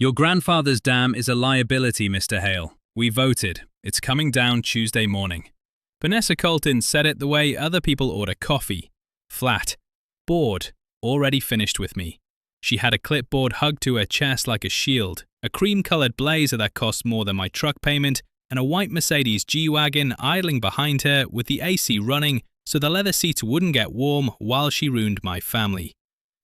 Your grandfather's dam is a liability, Mr. Hale. We voted. It's coming down Tuesday morning. Vanessa Colton said it the way other people order coffee. Flat. Bored. Already finished with me. She had a clipboard hugged to her chest like a shield, a cream-coloured blazer that cost more than my truck payment, and a white Mercedes G-Wagon idling behind her with the AC running so the leather seats wouldn't get warm while she ruined my family.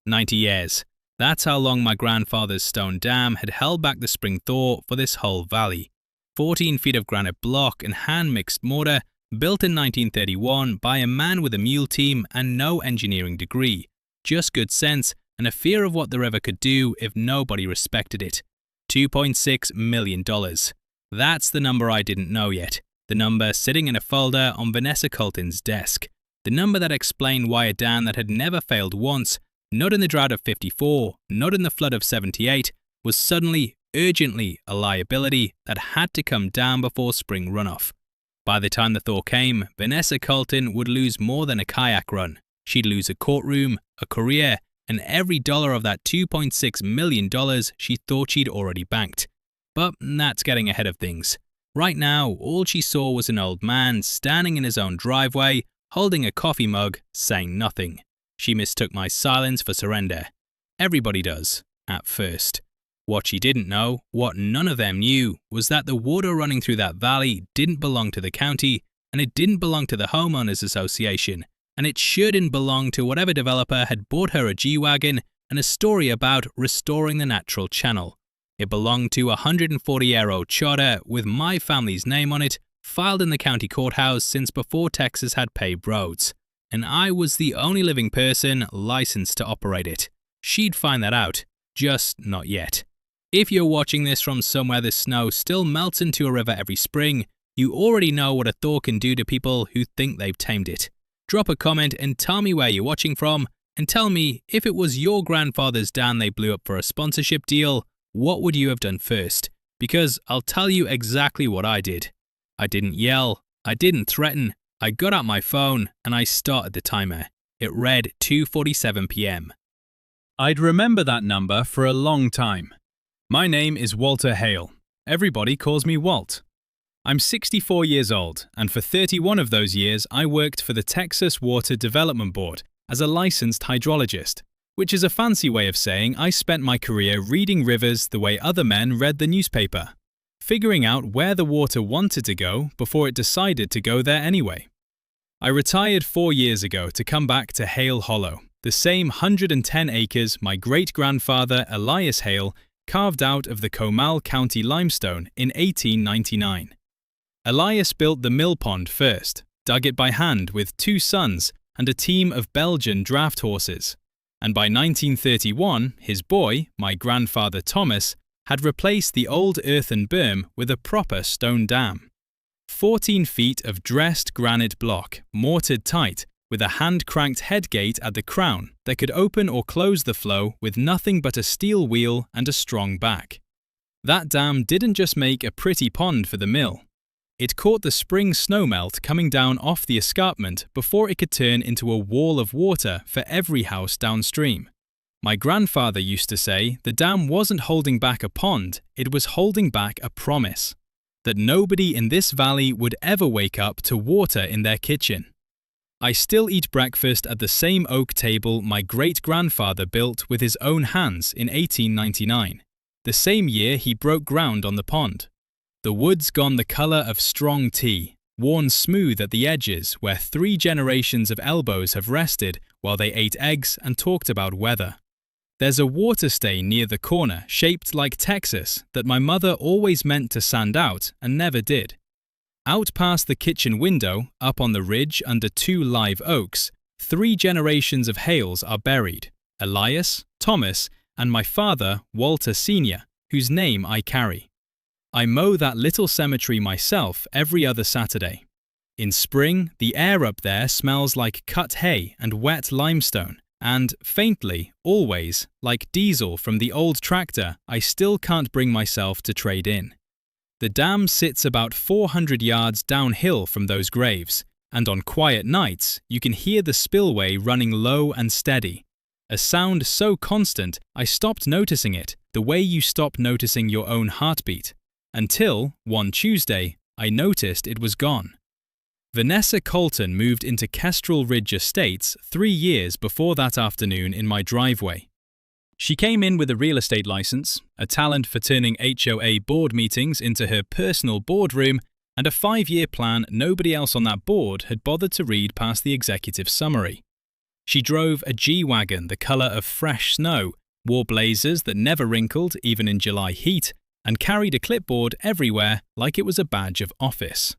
90 years. That's how long my grandfather's stone dam had held back the spring thaw for this whole valley. 14 feet of granite block and hand-mixed mortar, built in 1931 by a man with a mule team and no engineering degree. Just good sense and a fear of what the river could do if nobody respected it. $2.6 million. That's the number I didn't know yet. The number sitting in a folder on Vanessa Colton's desk. The number that explained why a dam that had never failed once, not in the drought of 54, not in the flood of 78, was suddenly, urgently a liability that had to come down before spring runoff. By the time the thaw came, Vanessa Colton would lose more than a kayak run. She'd lose a courtroom, a career, and every dollar of that $2.6 million she thought she'd already banked. But that's getting ahead of things. Right now, all she saw was an old man standing in his own driveway, holding a coffee mug, saying nothing. She mistook my silence for surrender. Everybody does, at first. What she didn't know, what none of them knew, was that the water running through that valley didn't belong to the county, and it didn't belong to the homeowners association, and it shouldn't belong to whatever developer had bought her a G-Wagon and a story about restoring the natural channel. It belonged to a 140-year-old charter with my family's name on it, filed in the county courthouse since before Texas had paved roads. And I was the only living person licensed to operate it. She'd find that out, just not yet. If you're watching this from somewhere the snow still melts into a river every spring, you already know what a thaw can do to people who think they've tamed it. Drop a comment and tell me where you're watching from, and tell me if it was your grandfather's dam they blew up for a sponsorship deal, what would you have done first? Because I'll tell you exactly what I did. I didn't yell, I didn't threaten, I got out my phone and I started the timer. It read 2:47 p.m. I'd remember that number for a long time. My name is Walter Hale. Everybody calls me Walt. I'm 64 years old, and for 31 of those years I worked for the Texas Water Development Board as a licensed hydrologist, which is a fancy way of saying I spent my career reading rivers the way other men read the newspaper, figuring out where the water wanted to go before it decided to go there anyway. I retired 4 years ago to come back to Hale Hollow, the same 110 acres my great-grandfather Elias Hale carved out of the Comal County limestone in 1899. Elias built the Millpond first, dug it by hand with 2 sons and a team of Belgian draft horses. And by 1931, his boy, my grandfather Thomas, had replaced the old earthen berm with a proper stone dam. 14 feet of dressed granite block, mortared tight, with a hand-cranked headgate at the crown that could open or close the flow with nothing but a steel wheel and a strong back. That dam didn't just make a pretty pond for the mill. It caught the spring snowmelt coming down off the escarpment before it could turn into a wall of water for every house downstream. My grandfather used to say the dam wasn't holding back a pond, it was holding back a promise. That nobody in this valley would ever wake up to water in their kitchen. I still eat breakfast at the same oak table my great-grandfather built with his own hands in 1899, the same year he broke ground on the pond. The wood's gone the colour of strong tea, worn smooth at the edges where 3 generations of elbows have rested while they ate eggs and talked about weather. There's a water stain near the corner shaped like Texas that my mother always meant to sand out and never did. Out past the kitchen window, up on the ridge under 2 live oaks, 3 generations of Hales are buried, Elias, Thomas, and my father, Walter Sr., whose name I carry. I mow that little cemetery myself every other Saturday. In spring, the air up there smells like cut hay and wet limestone, and, faintly, always, like diesel from the old tractor I still can't bring myself to trade in. The dam sits about 400 yards downhill from those graves, and on quiet nights you can hear the spillway running low and steady. A sound so constant, I stopped noticing it, the way you stop noticing your own heartbeat. Until, one Tuesday, I noticed it was gone. Vanessa Colton moved into Kestrel Ridge Estates 3 years before that afternoon in my driveway. She came in with a real estate license, a talent for turning HOA board meetings into her personal boardroom, and a 5-year plan nobody else on that board had bothered to read past the executive summary. She drove a G-Wagon the colour of fresh snow, wore blazers that never wrinkled even in July heat, and carried a clipboard everywhere like it was a badge of office.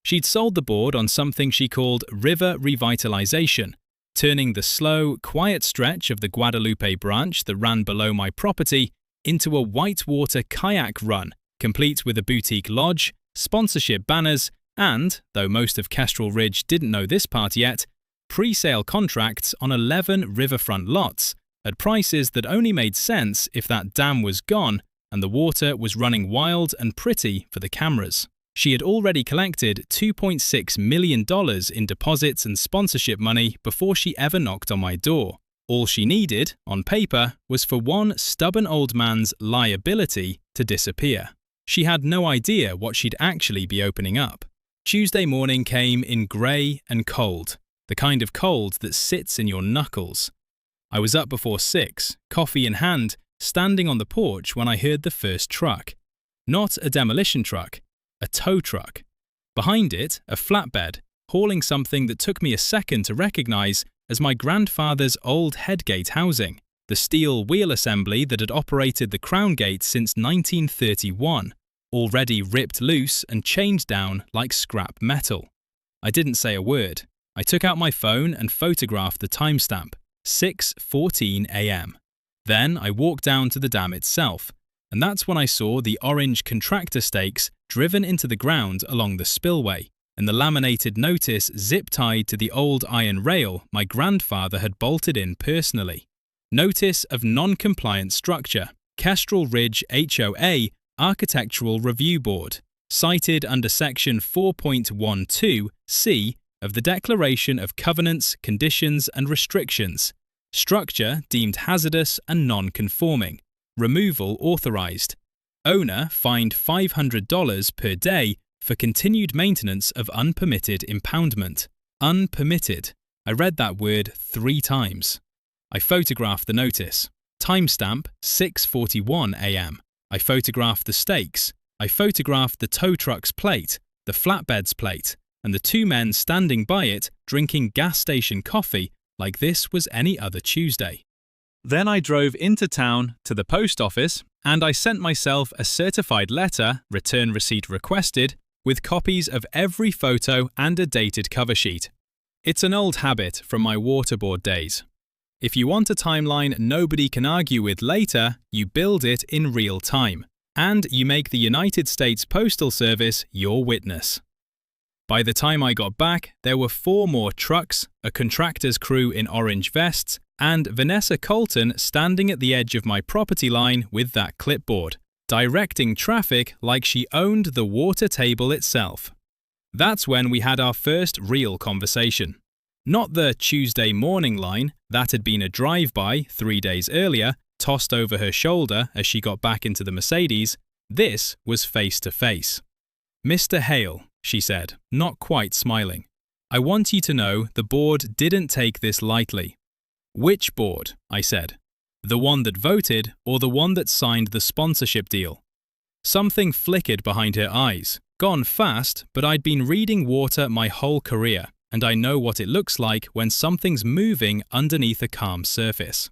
She'd sold the board on something she called river revitalization, turning the slow, quiet stretch of the Guadalupe branch that ran below my property into a whitewater kayak run, complete with a boutique lodge, sponsorship banners, and, though most of Kestrel Ridge didn't know this part yet, pre-sale contracts on 11 riverfront lots at prices that only made sense if that dam was gone and the water was running wild and pretty for the cameras. She had already collected $2.6 million in deposits and sponsorship money before she ever knocked on my door. All she needed, on paper, was for one stubborn old man's liability to disappear. She had no idea what she'd actually be opening up. Tuesday morning came in grey and cold, the kind of cold that sits in your knuckles. I was up before 6, coffee in hand, standing on the porch when I heard the first truck. Not a demolition truck. A tow truck. Behind it, a flatbed, hauling something that took me a second to recognize as my grandfather's old headgate housing, the steel wheel assembly that had operated the crown gate since 1931, already ripped loose and chained down like scrap metal. I didn't say a word. I took out my phone and photographed the timestamp, 6:14 a.m. Then I walked down to the dam itself, and that's when I saw the orange contractor stakes driven into the ground along the spillway, and the laminated notice zip-tied to the old iron rail my grandfather had bolted in personally. Notice of non-compliant structure, Kestrel Ridge HOA Architectural Review Board, cited under Section 4.12c of the Declaration of Covenants, Conditions and Restrictions. Structure deemed hazardous and non-conforming. Removal authorized. Owner fined $500 per day for continued maintenance of unpermitted impoundment. Unpermitted. I read that word 3 times. I photographed the notice. Timestamp 6:41 a.m. I photographed the stakes. I photographed the tow truck's plate, the flatbed's plate, and the 2 men standing by it drinking gas station coffee like this was any other Tuesday. Then I drove into town to the post office and I sent myself a certified letter, return receipt requested, with copies of every photo and a dated cover sheet. It's an old habit from my waterboard days. If you want a timeline nobody can argue with later, you build it in real time, and you make the United States Postal Service your witness. By the time I got back, there were 4 more trucks, a contractor's crew in orange vests, and Vanessa Colton standing at the edge of my property line with that clipboard, directing traffic like she owned the water table itself. That's when we had our first real conversation. Not the Tuesday morning line, that had been a drive-by 3 days earlier, tossed over her shoulder as she got back into the Mercedes. This was face-to-face. "Mr. Hale," she said, not quite smiling, "I want you to know the board didn't take this lightly." "Which board?" I said. "The one that voted or the one that signed the sponsorship deal?" Something flickered behind her eyes. Gone fast, but I'd been reading water my whole career, and I know what it looks like when something's moving underneath a calm surface.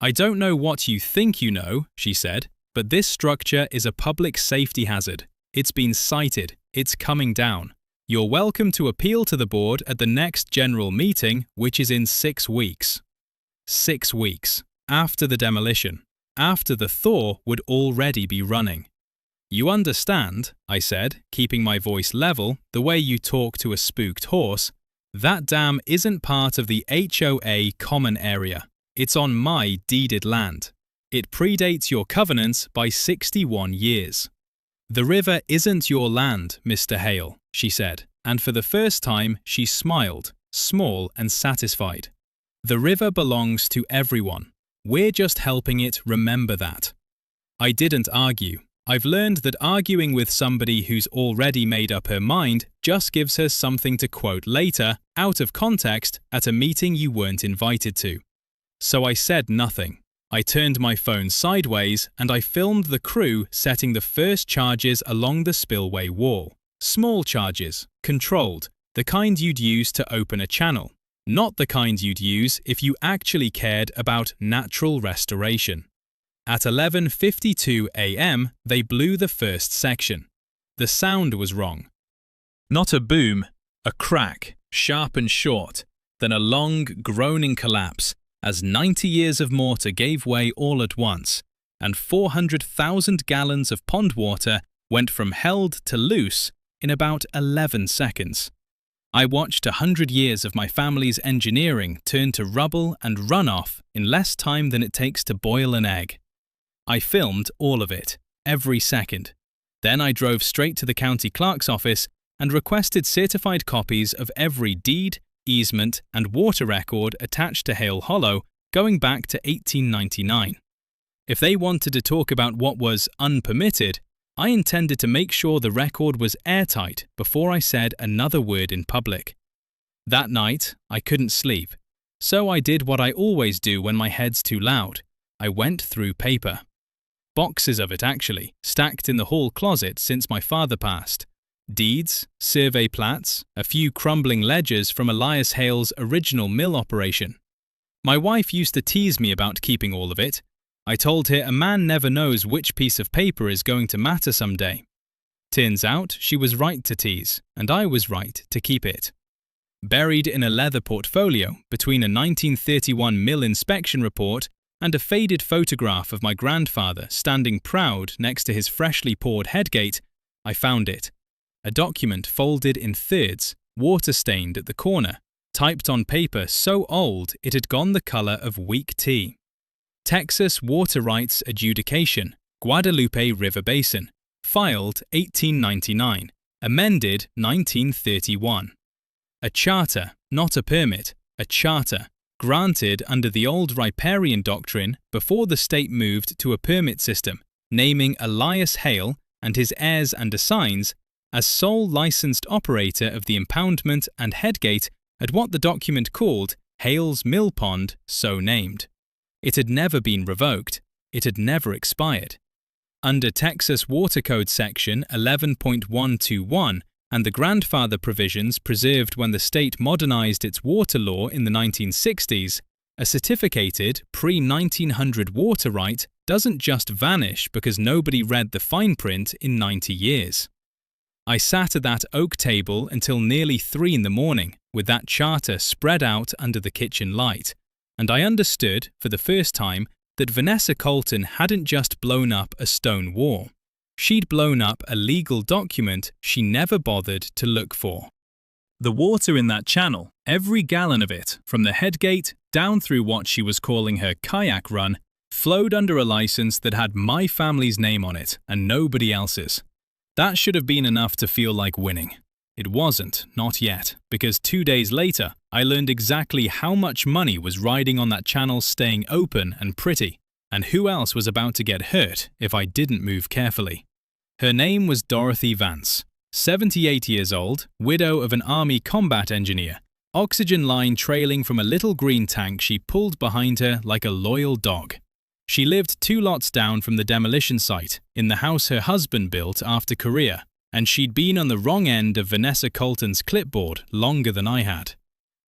"I don't know what you think you know," she said, "but this structure is a public safety hazard. It's been cited. It's coming down. You're welcome to appeal to the board at the next general meeting, which is in 6 weeks. 6 weeks. After the demolition. After the Thaw would already be running. "You understand," I said, keeping my voice level, the way you talk to a spooked horse, "that dam isn't part of the HOA common area. It's on my deeded land. It predates your covenants by 61 years. The river isn't your land, Mr. Hale," she said, and for the first time she smiled, small and satisfied. The river belongs to everyone. We're just helping it remember that. I didn't argue. I've learned that arguing with somebody who's already made up her mind just gives her something to quote later, out of context, at a meeting you weren't invited to. So I said nothing. I turned my phone sideways and I filmed the crew setting the first charges along the spillway wall. Small charges, controlled, the kind you'd use to open a channel, not the kind you'd use if you actually cared about natural restoration. At 11:52 a.m., they blew the first section. The sound was wrong. Not a boom, a crack, sharp and short, then a long, groaning collapse, as 90 years of mortar gave way all at once, and 400,000 gallons of pond water went from held to loose in about 11 seconds. I watched 100 years of my family's engineering turn to rubble and runoff in less time than it takes to boil an egg. I filmed all of it, every second. Then I drove straight to the county clerk's office and requested certified copies of every deed, easement and water record attached to Hale Hollow going back to 1899. If they wanted to talk about what was unpermitted, I intended to make sure the record was airtight before I said another word in public. That night, I couldn't sleep, so I did what I always do when my head's too loud. I went through paper. Boxes of it actually, stacked in the hall closet since my father passed. Deeds, survey plats, a few crumbling ledgers from Elias Hale's original mill operation. My wife used to tease me about keeping all of it. I told her a man never knows which piece of paper is going to matter someday. Turns out she was right to tease, and I was right to keep it. Buried in a leather portfolio between a 1931 mill inspection report and a faded photograph of my grandfather standing proud next to his freshly poured headgate, I found it. A document folded in thirds, water-stained at the corner, typed on paper so old it had gone the color of weak tea. Texas Water Rights Adjudication, Guadalupe River Basin, filed 1899, amended 1931. A charter, not a permit, a charter, granted under the old riparian doctrine before the state moved to a permit system, naming Elias Hale and his heirs and assigns as sole licensed operator of the impoundment and headgate at what the document called Hale's Millpond, so named. It had never been revoked. It had never expired. Under Texas Water Code Section 11.121 and the grandfather provisions preserved when the state modernized its water law in the 1960s, a certificated pre-1900 water right doesn't just vanish because nobody read the fine print in 90 years. I sat at that oak table until nearly 3 in the morning with that charter spread out under the kitchen light, and I understood, for the first time, that Vanessa Colton hadn't just blown up a stone wall. She'd blown up a legal document she never bothered to look for. The water in that channel, every gallon of it, from the headgate down through what she was calling her kayak run, flowed under a license that had my family's name on it and nobody else's. That should have been enough to feel like winning. It wasn't, not yet, because 2 days later, I learned exactly how much money was riding on that channel staying open and pretty, and who else was about to get hurt if I didn't move carefully. Her name was Dorothy Vance, 78 years old, widow of an Army combat engineer, oxygen line trailing from a little green tank she pulled behind her like a loyal dog. She lived 2 lots down from the demolition site, in the house her husband built after Korea, and she'd been on the wrong end of Vanessa Colton's clipboard longer than I had.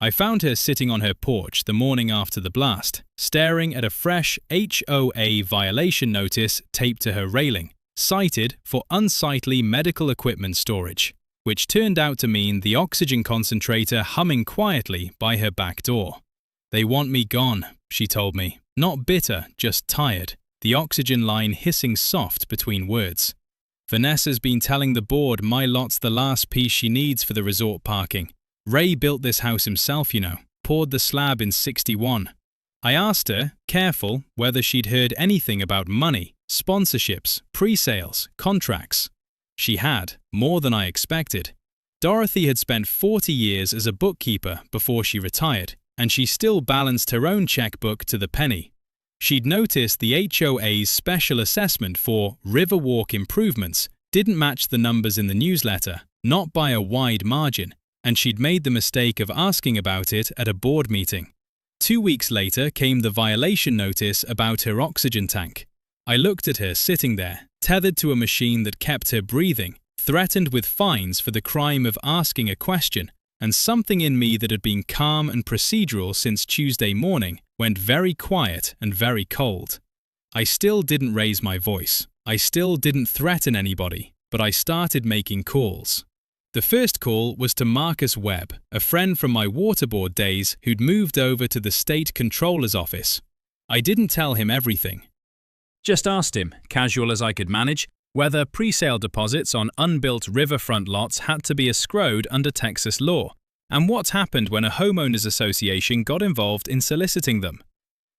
I found her sitting on her porch the morning after the blast, staring at a fresh HOA violation notice taped to her railing, cited for unsightly medical equipment storage, which turned out to mean the oxygen concentrator humming quietly by her back door. "They want me gone," she told me, not bitter, just tired, the oxygen line hissing soft between words. "Vanessa's been telling the board my lot's the last piece she needs for the resort parking. Ray built this house himself, you know, poured the slab in '61. I asked her, careful, whether she'd heard anything about money, sponsorships, pre-sales, contracts. She had, more than I expected. Dorothy had spent 40 years as a bookkeeper before she retired, and she still balanced her own checkbook to the penny. She'd noticed the HOA's special assessment for Riverwalk improvements didn't match the numbers in the newsletter, not by a wide margin, and she'd made the mistake of asking about it at a board meeting. 2 weeks later came the violation notice about her oxygen tank. I looked at her sitting there, tethered to a machine that kept her breathing, threatened with fines for the crime of asking a question, and something in me that had been calm and procedural since Tuesday morning went very quiet and very cold. I still didn't raise my voice. I still didn't threaten anybody, but I started making calls. The first call was to Marcus Webb, a friend from my waterboard days who'd moved over to the state controller's office. I didn't tell him everything. Just asked him, casual as I could manage, whether pre-sale deposits on unbuilt riverfront lots had to be escrowed under Texas law, and what happened when a homeowners association got involved in soliciting them.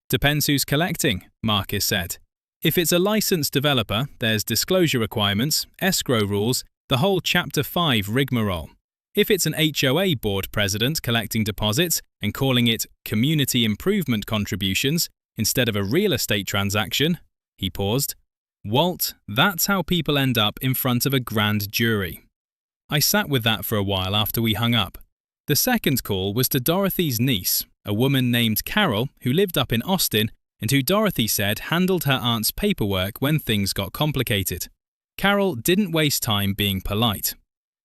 Depends who's collecting, Marcus said. If it's a licensed developer, there's disclosure requirements, escrow rules, the whole Chapter 5 rigmarole. If it's an HOA board president collecting deposits and calling it community improvement contributions instead of a real estate transaction, he paused. Walt, that's how people end up in front of a grand jury. I sat with that for a while after we hung up. The second call was to Dorothy's niece, a woman named Carol who lived up in Austin and who Dorothy said handled her aunt's paperwork when things got complicated. Carol didn't waste time being polite.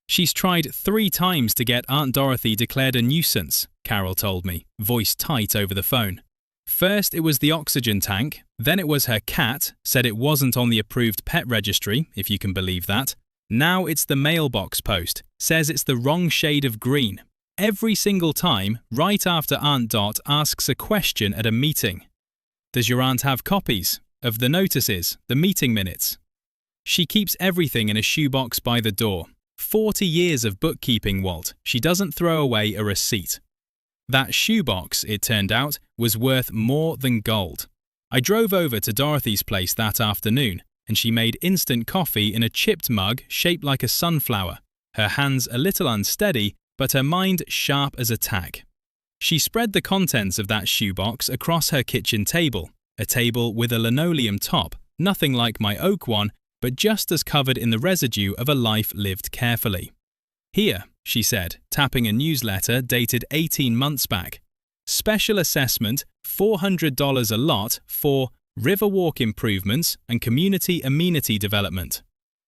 She's tried 3 times to get Aunt Dorothy declared a nuisance, Carol told me, voice tight over the phone. First it was the oxygen tank, then it was her cat, said it wasn't on the approved pet registry, if you can believe that. Now it's the mailbox post, says it's the wrong shade of green. Every single time, right after Aunt Dot asks a question at a meeting. Does your aunt have copies of the notices, the meeting minutes? She keeps everything in a shoebox by the door. 40 years of bookkeeping, Walt. She doesn't throw away a receipt. That shoebox, it turned out, was worth more than gold. I drove over to Dorothy's place that afternoon, and she made instant coffee in a chipped mug shaped like a sunflower, her hands a little unsteady, but her mind sharp as a tack. She spread the contents of that shoebox across her kitchen table, a table with a linoleum top, nothing like my oak one, but just as covered in the residue of a life lived carefully. Here, she said, tapping a newsletter dated 18 months back. Special assessment, $400 a lot for Riverwalk improvements and community amenity development.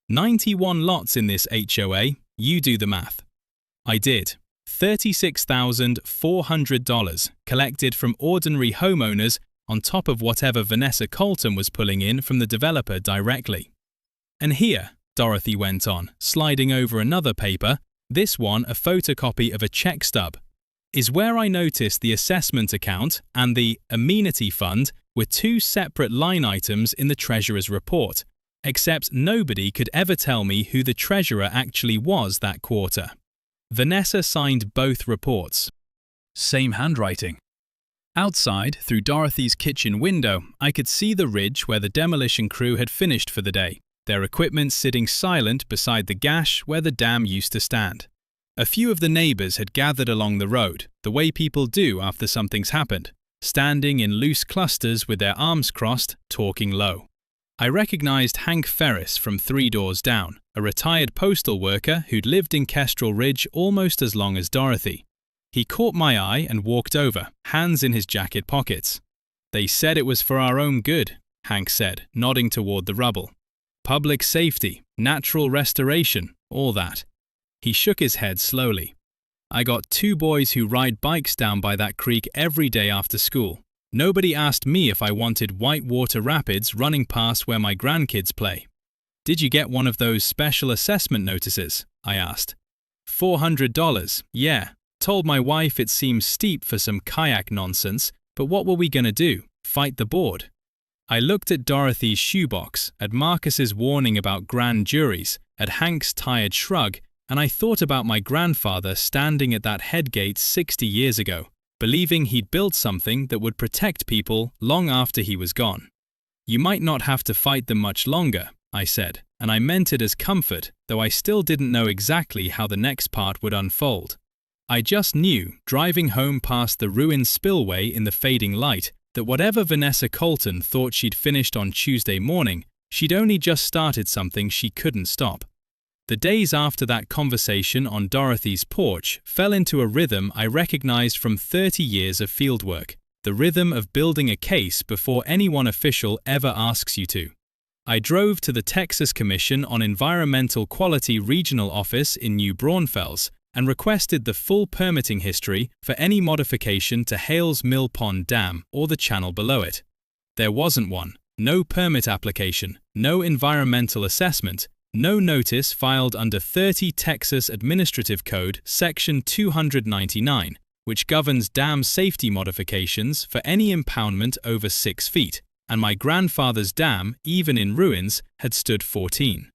91 lots in this HOA, you do the math. I did. $36,400 collected from ordinary homeowners on top of whatever Vanessa Colton was pulling in from the developer directly. And here, Dorothy went on, sliding over another paper, this one a photocopy of a check stub, is where I noticed the assessment account and the amenity fund were 2 separate line items in the treasurer's report, except nobody could ever tell me who the treasurer actually was that quarter. Vanessa signed both reports. Same handwriting. Outside, through Dorothy's kitchen window, I could see the ridge where the demolition crew had finished for the day, their equipment sitting silent beside the gash where the dam used to stand. A few of the neighbors had gathered along the road, the way people do after something's happened, standing in loose clusters with their arms crossed, talking low. I recognized Hank Ferris from 3 doors down, a retired postal worker who'd lived in Kestrel Ridge almost as long as Dorothy. He caught my eye and walked over, hands in his jacket pockets. They said it was for our own good, Hank said, nodding toward the rubble. Public safety, natural restoration, all that. He shook his head slowly. I got 2 boys who ride bikes down by that creek every day after school. Nobody asked me if I wanted whitewater rapids running past where my grandkids play. Did you get one of those special assessment notices? I asked. $400, yeah. Told my wife it seems steep for some kayak nonsense, but what were we gonna do? Fight the board? I looked at Dorothy's shoebox, at Marcus's warning about grand juries, at Hank's tired shrug, and I thought about my grandfather standing at that headgate 60 years ago, believing he'd built something that would protect people long after he was gone. You might not have to fight them much longer, I said, and I meant it as comfort, though I still didn't know exactly how the next part would unfold. I just knew, driving home past the ruined spillway in the fading light, that whatever Vanessa Colton thought she'd finished on Tuesday morning, she'd only just started something she couldn't stop. The days after that conversation on Dorothy's porch fell into a rhythm I recognized from 30 years of fieldwork, the rhythm of building a case before anyone official ever asks you to. I drove to the Texas Commission on Environmental Quality Regional Office in New Braunfels and requested the full permitting history for any modification to Hale's Millpond Dam or the channel below it. There wasn't one, no permit application, no environmental assessment, no notice filed under 30 Texas Administrative Code Section 299, which governs dam safety modifications for any impoundment over 6 feet, and my grandfather's dam, even in ruins, had stood 14.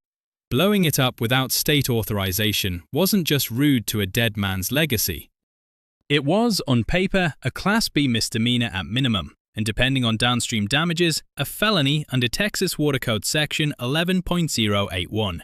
Blowing it up without state authorization wasn't just rude to a dead man's legacy. It was, on paper, a Class B misdemeanor at minimum, and depending on downstream damages, a felony under Texas Water Code Section 11.081.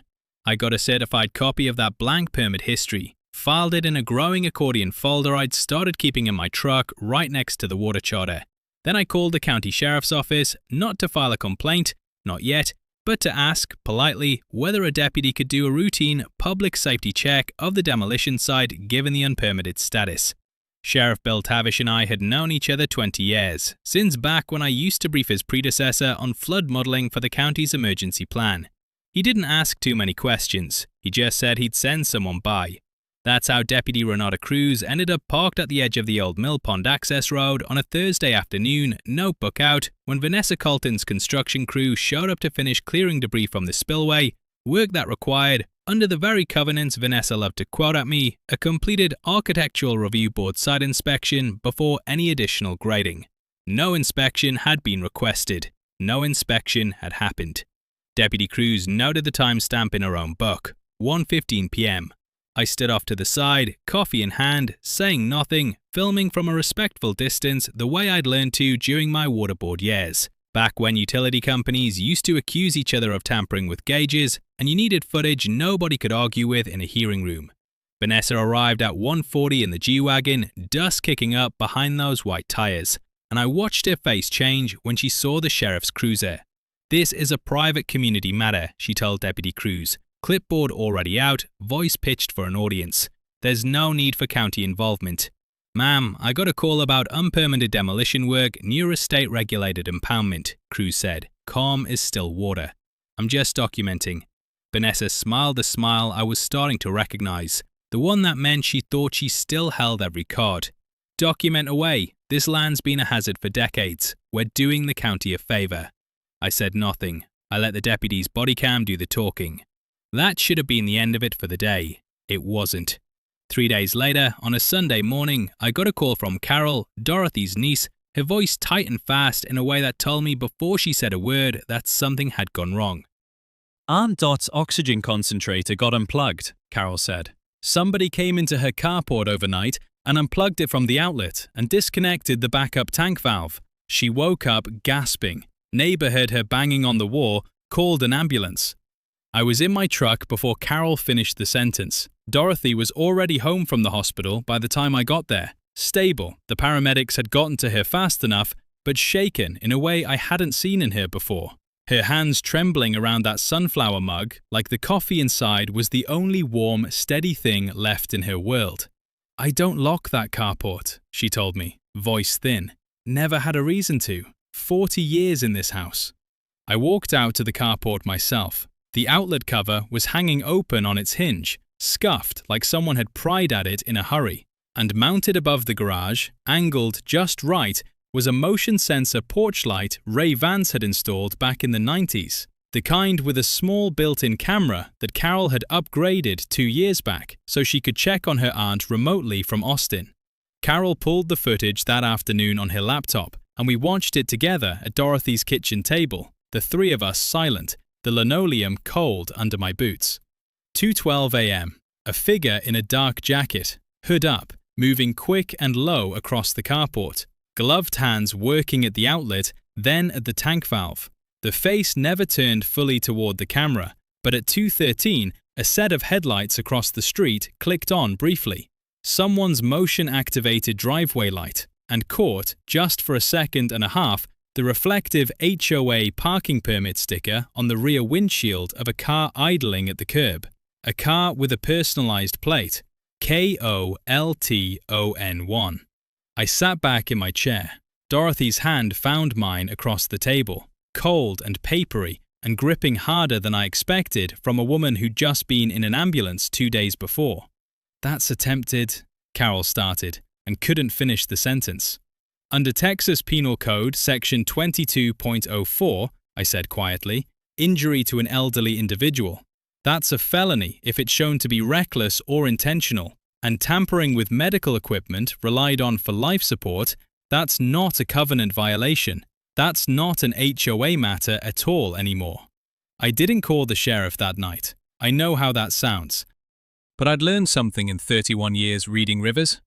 I got a certified copy of that blank permit history, filed it in a growing accordion folder I'd started keeping in my truck right next to the water charter. Then I called the county sheriff's office, not to file a complaint, not yet, but to ask, politely, whether a deputy could do a routine public safety check of the demolition site given the unpermitted status. Sheriff Beltavish and I had known each other 20 years, since back when I used to brief his predecessor on flood modeling for the county's emergency plan. He didn't ask too many questions, he just said he'd send someone by. That's how Deputy Renata Cruz ended up parked at the edge of the old Millpond access road on a Thursday afternoon, notebook out, when Vanessa Colton's construction crew showed up to finish clearing debris from the spillway, work that required, under the very covenants Vanessa loved to quote at me, a completed Architectural Review Board site inspection before any additional grading. No inspection had been requested. No inspection had happened. Deputy Cruz noted the timestamp in her own book, 1:15 p.m. I stood off to the side, coffee in hand, saying nothing, filming from a respectful distance the way I'd learned to during my waterboard years. Back when utility companies used to accuse each other of tampering with gauges, and you needed footage nobody could argue with in a hearing room. Vanessa arrived at 1:40 in the G-Wagon, dust kicking up behind those white tires, and I watched her face change when she saw the sheriff's cruiser. "This is a private community matter," she told Deputy Cruz. Clipboard already out, voice pitched for an audience. "There's no need for county involvement." "Ma'am, I got a call about unpermitted demolition work near a state-regulated impoundment," Cruz said, calm as still water. "I'm just documenting." Vanessa smiled a smile I was starting to recognize, the one that meant she thought she still held every card. "Document away. This land's been a hazard for decades. We're doing the county a favor." I said nothing. I let the deputy's body cam do the talking. That should have been the end of it for the day. It wasn't. 3 days later, on a Sunday morning, I got a call from Carol, Dorothy's niece, her voice tight and fast in a way that told me before she said a word that something had gone wrong. "Aunt Dot's oxygen concentrator got unplugged," Carol said. "Somebody came into her carport overnight and unplugged it from the outlet and disconnected the backup tank valve. She woke up gasping. Neighbor heard her banging on the wall, called an ambulance." I was in my truck before Carol finished the sentence. Dorothy was already home from the hospital by the time I got there. Stable, the paramedics had gotten to her fast enough, but shaken in a way I hadn't seen in her before. Her hands trembling around that sunflower mug, like the coffee inside was the only warm, steady thing left in her world. "I don't lock that carport," she told me, voice thin. "Never had a reason to. 40 years in this house." I walked out to the carport myself. The outlet cover was hanging open on its hinge, scuffed like someone had pried at it in a hurry, and mounted above the garage, angled just right, was a motion sensor porch light Ray Vance had installed back in the 90s, the kind with a small built-in camera that Carol had upgraded 2 years back so she could check on her aunt remotely from Austin. Carol pulled the footage that afternoon on her laptop, and we watched it together at Dorothy's kitchen table, the three of us silent, the linoleum cold under my boots. 2:12 a.m. A figure in a dark jacket, hood up, moving quick and low across the carport, gloved hands working at the outlet, then at the tank valve. The face never turned fully toward the camera, but at 2:13, a set of headlights across the street clicked on briefly. someone's motion-activated driveway light, and caught, just for a second and a half, the reflective HOA parking permit sticker on the rear windshield of a car idling at the curb. A car with a personalized plate, KOLTON1. I sat back in my chair. Dorothy's hand found mine across the table, cold and papery, and gripping harder than I expected from a woman who'd just been in an ambulance 2 days before. "That's attempted," Carol started, and couldn't finish the sentence. "Under Texas Penal Code, Section 22.04, I said quietly, injury to an elderly individual. That's a felony if it's shown to be reckless or intentional, and tampering with medical equipment relied on for life support, that's not a covenant violation. That's not an HOA matter at all anymore." I didn't call the sheriff that night. I know how that sounds. But I'd learned something in 31 years reading rivers.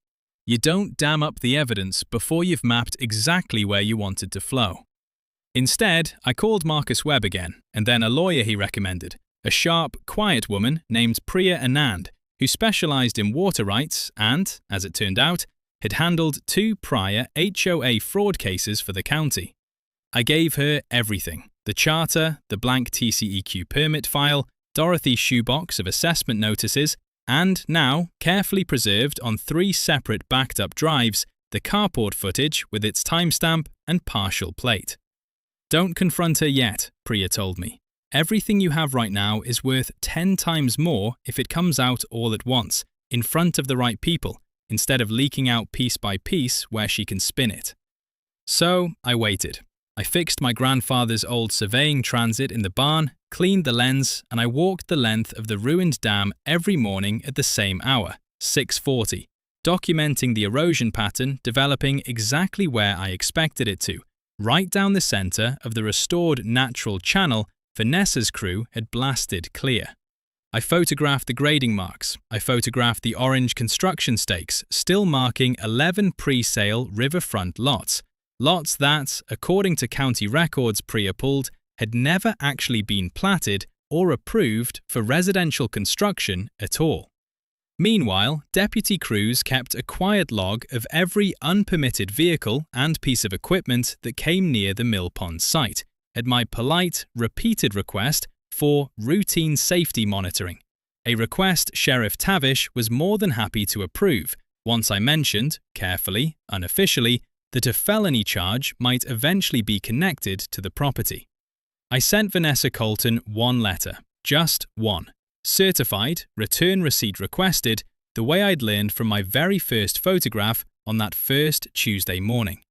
You don't dam up the evidence before you've mapped exactly where you want it to flow. Instead, I called Marcus Webb again, and then a lawyer he recommended, a sharp, quiet woman named Priya Anand, who specialized in water rights and, as it turned out, had handled 2 prior HOA fraud cases for the county. I gave her everything: the charter, the blank TCEQ permit file, Dorothy's shoebox of assessment notices, and now, carefully preserved on 3 separate backed-up drives, the carport footage with its timestamp and partial plate. "Don't confront her yet," Priya told me. "Everything you have right now is worth 10 times more if it comes out all at once, in front of the right people, instead of leaking out piece by piece where she can spin it." So, I waited. I fixed my grandfather's old surveying transit in the barn, cleaned the lens, and I walked the length of the ruined dam every morning at the same hour, 6:40, documenting the erosion pattern developing exactly where I expected it to, right down the center of the restored natural channel Vanessa's crew had blasted clear. I photographed the grading marks. I photographed the orange construction stakes, still marking 11 pre-sale riverfront lots. Lots that, according to county records Priya pulled, had never actually been platted or approved for residential construction at all. Meanwhile, deputy crews kept a quiet log of every unpermitted vehicle and piece of equipment that came near the Millpond site, at my polite, repeated request for routine safety monitoring, a request Sheriff Tavish was more than happy to approve once I mentioned, carefully, unofficially, that a felony charge might eventually be connected to the property. I sent Vanessa Colton 1 letter, just 1, certified, return receipt requested, the way I'd learned from my very first photograph on that first Tuesday morning.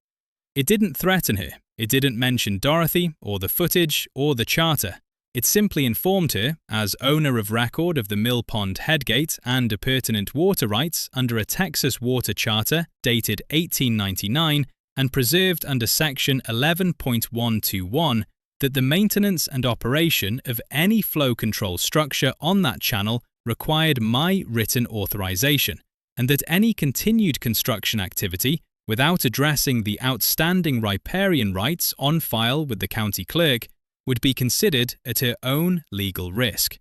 It didn't threaten her, it didn't mention Dorothy, or the footage, or the charter. It simply informed her, as owner of record of the Millpond headgate and appurtenant water rights under a Texas water charter dated 1899 and preserved under Section 11.121, that the maintenance and operation of any flow control structure on that channel required my written authorization, and that any continued construction activity, without addressing the outstanding riparian rights on file with the county clerk, would be considered at her own legal risk.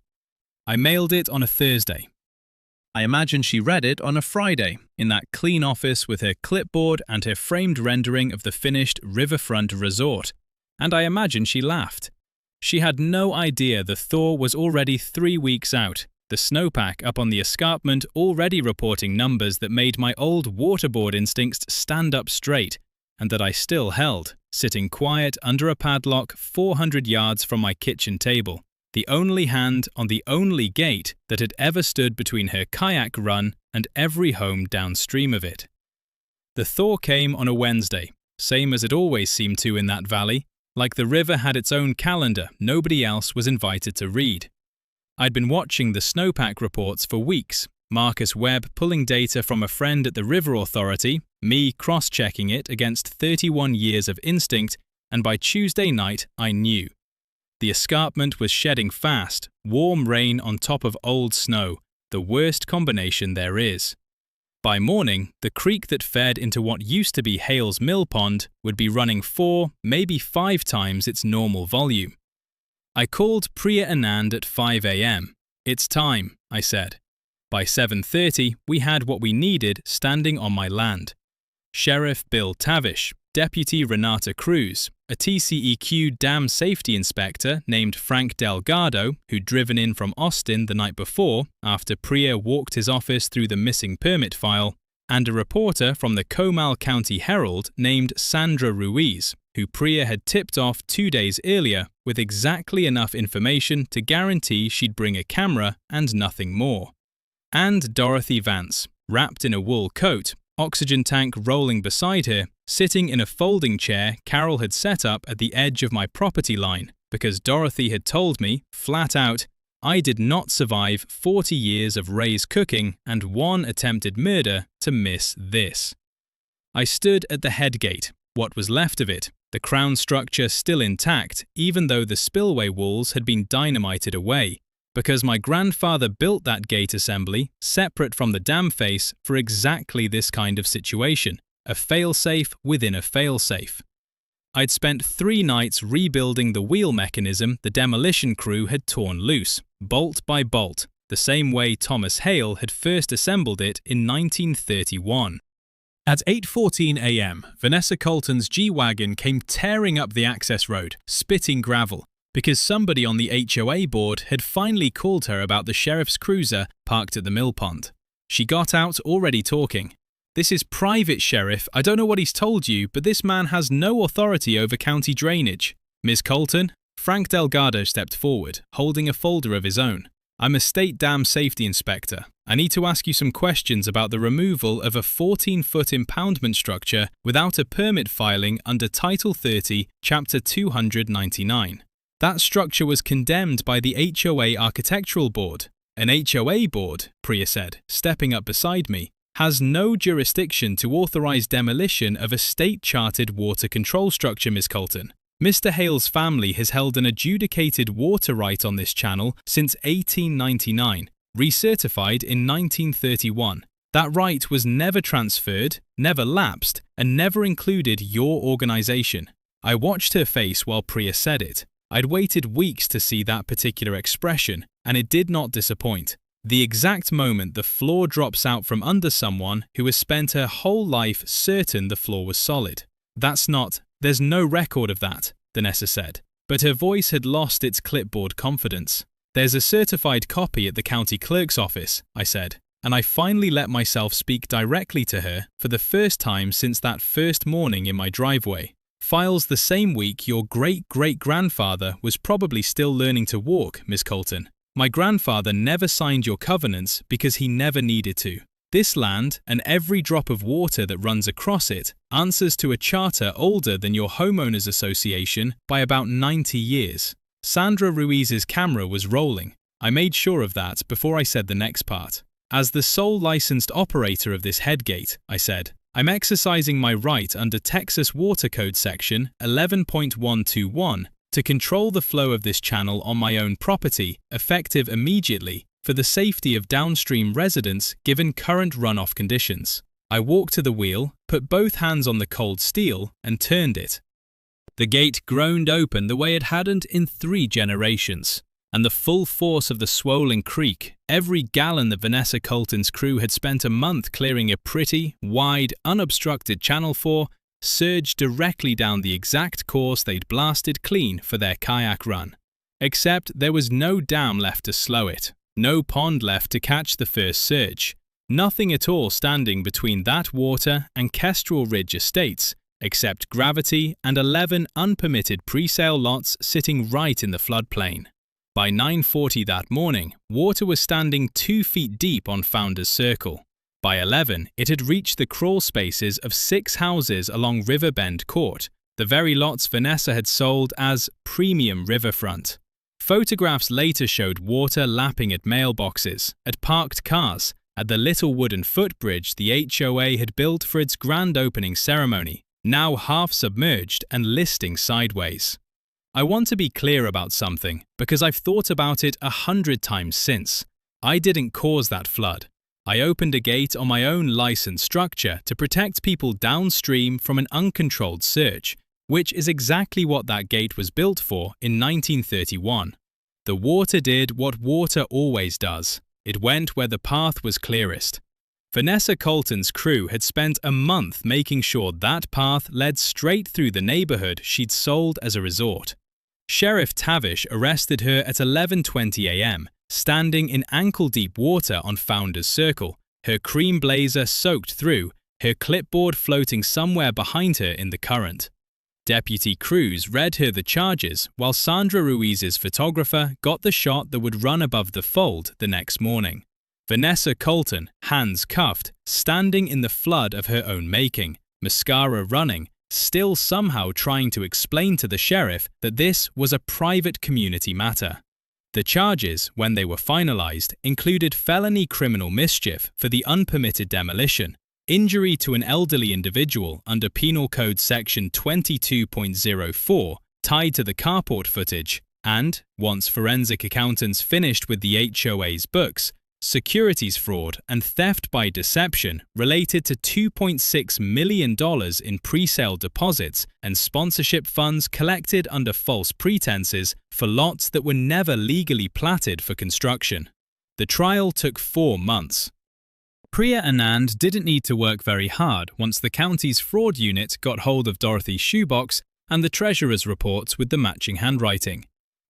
I mailed it on a Thursday. I imagine she read it on a Friday, in that clean office with her clipboard and her framed rendering of the finished riverfront resort, and I imagine she laughed. She had no idea the Thaw was already 3 weeks out, the snowpack up on the escarpment already reporting numbers that made my old waterboard instincts stand up straight, and that I still held, sitting quiet under a padlock 400 yards from my kitchen table, the only hand on the only gate that had ever stood between her kayak run and every home downstream of it. The Thaw came on a Wednesday, same as it always seemed to in that valley, like the river had its own calendar nobody else was invited to read. I'd been watching the snowpack reports for weeks, Marcus Webb pulling data from a friend at the River Authority, me cross-checking it against 31 years of instinct, and by Tuesday night I knew. The escarpment was shedding fast, warm rain on top of old snow, the worst combination there is. By morning, the creek that fed into what used to be Hale's Millpond would be running 4, maybe 5 times its normal volume. I called Priya Anand at 5 a.m. "It's time," I said. By 7:30, we had what we needed standing on my land. Sheriff Bill Tavish, Deputy Renata Cruz, a TCEQ dam safety inspector named Frank Delgado, who'd driven in from Austin the night before after Priya walked his office through the missing permit file, and a reporter from the Comal County Herald named Sandra Ruiz, who Priya had tipped off 2 days earlier with exactly enough information to guarantee she'd bring a camera and nothing more. And Dorothy Vance, wrapped in a wool coat, oxygen tank rolling beside her, sitting in a folding chair Carol had set up at the edge of my property line, because Dorothy had told me, flat out, I did not survive 40 years of Ray's cooking and 1 attempted murder to miss this. I stood at the head gate, what was left of it, the crown structure still intact even though the spillway walls had been dynamited away, because my grandfather built that gate assembly separate from the dam face for exactly this kind of situation, a failsafe within a failsafe. I'd spent 3 nights rebuilding the wheel mechanism the demolition crew had torn loose, bolt by bolt, the same way Thomas Hale had first assembled it in 1931. At 8:14 a.m., Vanessa Colton's G-Wagon came tearing up the access road, spitting gravel, because somebody on the HOA board had finally called her about the sheriff's cruiser parked at the Millpond. She got out already talking. "This is private, Sheriff. I don't know what he's told you, but this man has no authority over county drainage." "Miss Colton?" Frank Delgado stepped forward, holding a folder of his own. "I'm a state dam safety inspector. I need to ask you some questions about the removal of a 14-foot impoundment structure without a permit filing under Title 30, Chapter 299. That structure was condemned by the HOA Architectural Board. An HOA board," Priya said, stepping up beside me, "has no jurisdiction to authorize demolition of a state-chartered water control structure, Miss Colton. Mr. Hale's family has held an adjudicated water right on this channel since 1899, recertified in 1931. That right was never transferred, never lapsed, and never included your organization." I watched her face while Priya said it. I'd waited weeks to see that particular expression, and it did not disappoint. The exact moment the floor drops out from under someone who has spent her whole life certain the floor was solid. There's no record of that, Vanessa said, but her voice had lost its clipboard confidence. "There's a certified copy at the county clerk's office," I said, and I finally let myself speak directly to her for the first time since that first morning in my driveway. "Files the same week your great-great-grandfather was probably still learning to walk, Miss Colton. My grandfather never signed your covenants because he never needed to. This land, and every drop of water that runs across it, answers to a charter older than your homeowners association by about 90 years. Sandra Ruiz's camera was rolling. I made sure of that before I said the next part. "As the sole licensed operator of this headgate," I said, "I'm exercising my right under Texas Water Code Section 11.121 to control the flow of this channel on my own property, effective immediately, for the safety of downstream residents given current runoff conditions." I walked to the wheel, put both hands on the cold steel, and turned it. The gate groaned open the way it hadn't in 3 generations, and the full force of the swollen creek, every gallon that Vanessa Colton's crew had spent a month clearing a pretty, wide, unobstructed channel for, surged directly down the exact course they'd blasted clean for their kayak run. Except there was no dam left to slow it, no pond left to catch the first surge, nothing at all standing between that water and Kestrel Ridge Estates, except gravity and 11 unpermitted pre-sale lots sitting right in the floodplain. By 9:40 that morning, water was standing 2 feet deep on Founders Circle. By 11, it had reached the crawl spaces of 6 houses along Riverbend Court, the very lots Vanessa had sold as premium riverfront. Photographs later showed water lapping at mailboxes, at parked cars, at the little wooden footbridge the HOA had built for its grand opening ceremony, now half submerged and listing sideways. I want to be clear about something, because I've thought about it 100 times since. I didn't cause that flood. I opened a gate on my own licensed structure to protect people downstream from an uncontrolled surge, which is exactly what that gate was built for in 1931. The water did what water always does. It went where the path was clearest. Vanessa Colton's crew had spent a month making sure that path led straight through the neighborhood she'd sold as a resort. Sheriff Tavish arrested her at 11:20 a.m., standing in ankle-deep water on Founders Circle, her cream blazer soaked through, her clipboard floating somewhere behind her in the current. Deputy Cruz read her the charges, while Sandra Ruiz's photographer got the shot that would run above the fold the next morning. Vanessa Colton, hands cuffed, standing in the flood of her own making, mascara running, still somehow trying to explain to the sheriff that this was a private community matter. The charges, when they were finalized, included felony criminal mischief for the unpermitted demolition, injury to an elderly individual under Penal Code Section 22.04 tied to the carport footage, and, once forensic accountants finished with the HOA's books, securities fraud and theft by deception related to $2.6 million in pre-sale deposits and sponsorship funds collected under false pretenses for lots that were never legally platted for construction. The trial took 4 months. Priya Anand didn't need to work very hard once the county's fraud unit got hold of Dorothy's shoebox and the treasurer's reports with the matching handwriting.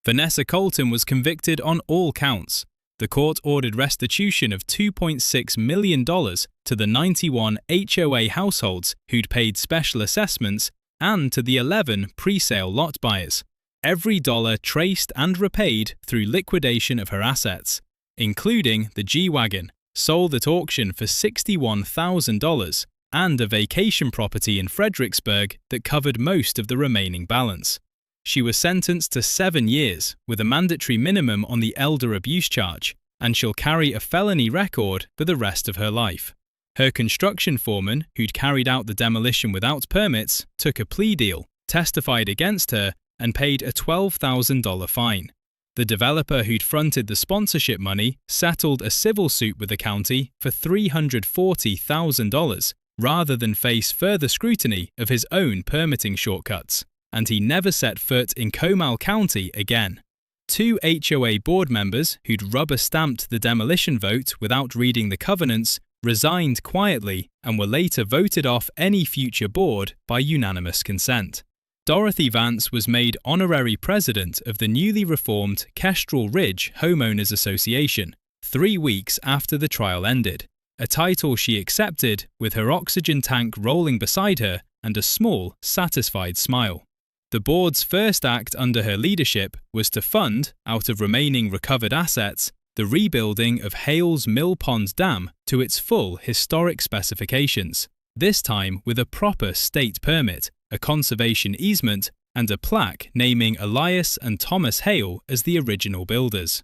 Vanessa Colton was convicted on all counts. The court ordered restitution of $2.6 million to the 91 HOA households who'd paid special assessments and to the 11 pre-sale lot buyers. Every dollar traced and repaid through liquidation of her assets, including the G-Wagon, sold at auction for $61,000, and a vacation property in Fredericksburg that covered most of the remaining balance. She was sentenced to 7 years, with a mandatory minimum on the elder abuse charge, and she'll carry a felony record for the rest of her life. Her construction foreman, who'd carried out the demolition without permits, took a plea deal, testified against her, and paid a $12,000 fine. The developer who'd fronted the sponsorship money settled a civil suit with the county for $340,000, rather than face further scrutiny of his own permitting shortcuts. And he never set foot in Comal County again. 2 HOA board members who'd rubber-stamped the demolition vote without reading the covenants resigned quietly and were later voted off any future board by unanimous consent. Dorothy Vance was made honorary president of the newly reformed Kestrel Ridge Homeowners Association 3 weeks after the trial ended, a title she accepted with her oxygen tank rolling beside her and a small, satisfied smile. The board's first act under her leadership was to fund, out of remaining recovered assets, the rebuilding of Hale's Millpond Dam to its full historic specifications, this time with a proper state permit, a conservation easement, and a plaque naming Elias and Thomas Hale as the original builders.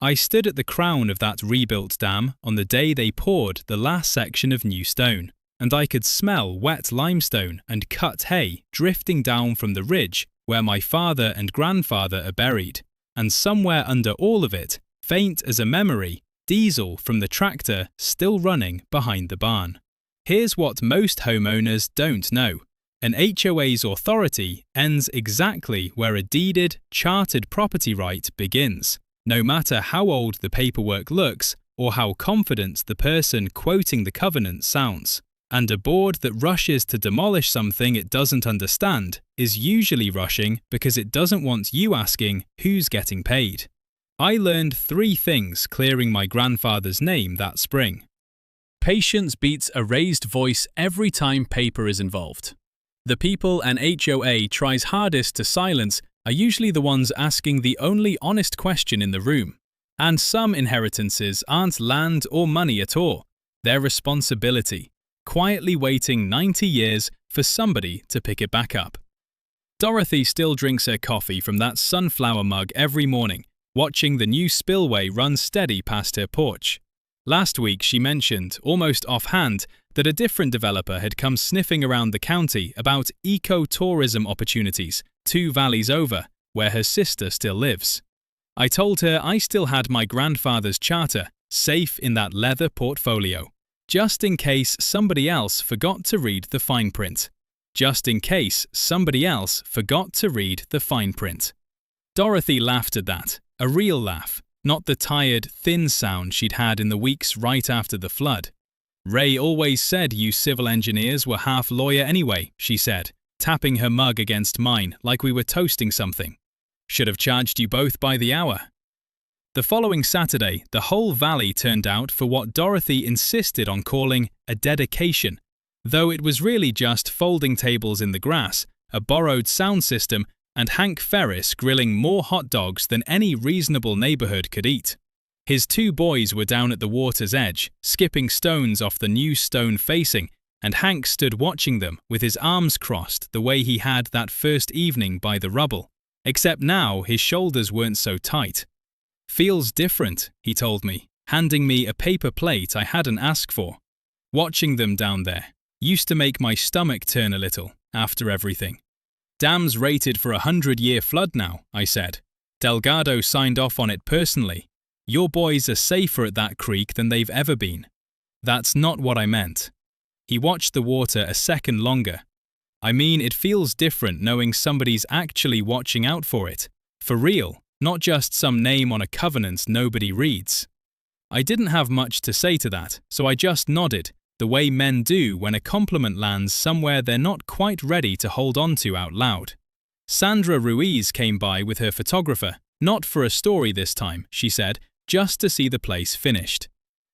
I stood at the crown of that rebuilt dam on the day they poured the last section of new stone, and I could smell wet limestone and cut hay drifting down from the ridge where my father and grandfather are buried, and somewhere under all of it, faint as a memory, diesel from the tractor still running behind the barn. Here's what most homeowners don't know. An HOA's authority ends exactly where a deeded, chartered property right begins, no matter how old the paperwork looks or how confident the person quoting the covenant sounds. And a board that rushes to demolish something it doesn't understand is usually rushing because it doesn't want you asking who's getting paid. I learned 3 things clearing my grandfather's name that spring. Patience beats a raised voice every time paper is involved. The people an HOA tries hardest to silence are usually the ones asking the only honest question in the room. And some inheritances aren't land or money at all. They're responsibility, quietly waiting 90 years for somebody to pick it back up. Dorothy still drinks her coffee from that sunflower mug every morning, watching the new spillway run steady past her porch. Last week she mentioned, almost offhand, that a different developer had come sniffing around the county about eco-tourism opportunities 2 valleys over, where her sister still lives. I told her I still had my grandfather's charter, safe in that leather portfolio, just in case somebody else forgot to read the fine print. Just in case somebody else forgot to read the fine print. Dorothy laughed at that, a real laugh, not the tired, thin sound she'd had in the weeks right after the flood. "Ray always said you civil engineers were half lawyer anyway," she said, tapping her mug against mine like we were toasting something. "Should have charged you both by the hour." The following Saturday, the whole valley turned out for what Dorothy insisted on calling a dedication, though it was really just folding tables in the grass, a borrowed sound system, and Hank Ferris grilling more hot dogs than any reasonable neighborhood could eat. His 2 boys were down at the water's edge, skipping stones off the new stone facing, and Hank stood watching them with his arms crossed the way he had that first evening by the rubble, except now his shoulders weren't so tight. "Feels different," he told me, handing me a paper plate I hadn't asked for. "Watching them down there used to make my stomach turn a little after everything." "Dam's rated for a 100-year flood now," I said. "Delgado signed off on it personally. Your boys are safer at that creek than they've ever been." "That's not what I meant." He watched the water a second longer. "I mean, it feels different knowing somebody's actually watching out for it. For real, not just some name on a covenant nobody reads." I didn't have much to say to that, so I just nodded, the way men do when a compliment lands somewhere they're not quite ready to hold on to out loud. Sandra Ruiz came by with her photographer, not for a story this time, she said, just to see the place finished.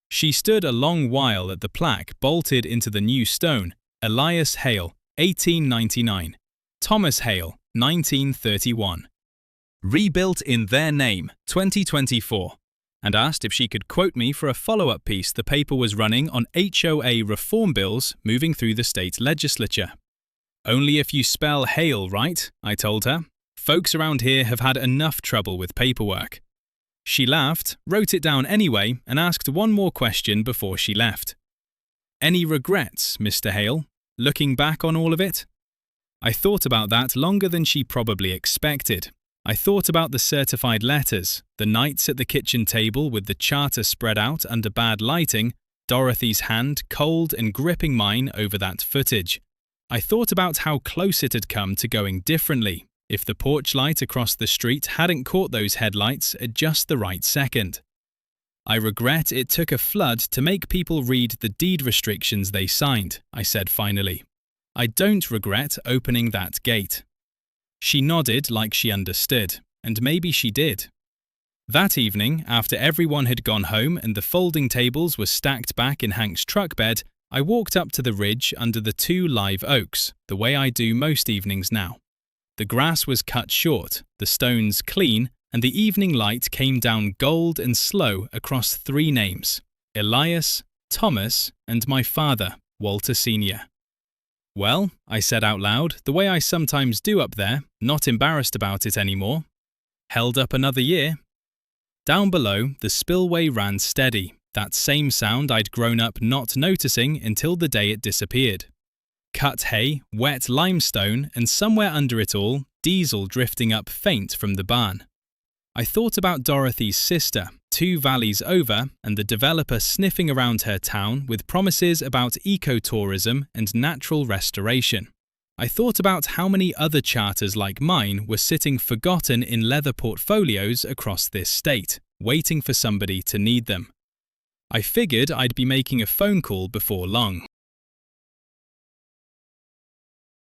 She stood a long while at the plaque bolted into the new stone, Elias Hale, 1899, Thomas Hale, 1931. Rebuilt in their name, 2024, and asked if she could quote me for a follow-up piece the paper was running on HOA reform bills moving through the state legislature. "Only if you spell Hale right," I told her. "Folks around here have had enough trouble with paperwork." She laughed, wrote it down anyway, and asked one more question before she left. "Any regrets, Mr. Hale, looking back on all of it?" I thought about that longer than she probably expected. I thought about the certified letters, the nights at the kitchen table with the charter spread out under bad lighting, Dorothy's hand cold and gripping mine over that footage. I thought about how close it had come to going differently if the porch light across the street hadn't caught those headlights at just the right second. "I regret it took a flood to make people read the deed restrictions they signed," I said finally. "I don't regret opening that gate." She nodded like she understood, and maybe she did. That evening, after everyone had gone home and the folding tables were stacked back in Hank's truck bed, I walked up to the ridge under the 2 live oaks, the way I do most evenings now. The grass was cut short, the stones clean, and the evening light came down gold and slow across 3 names: Elias, Thomas, and my father, Walter Sr. "Well," I said out loud, the way I sometimes do up there, not embarrassed about it anymore. "Held up another year." Down below, the spillway ran steady, that same sound I'd grown up not noticing until the day it disappeared. Cut hay, wet limestone, and somewhere under it all, diesel drifting up faint from the barn. I thought about Dorothy's sister, 2 valleys over, and the developer sniffing around her town with promises about ecotourism and natural restoration. I thought about how many other charters like mine were sitting forgotten in leather portfolios across this state, waiting for somebody to need them. I figured I'd be making a phone call before long.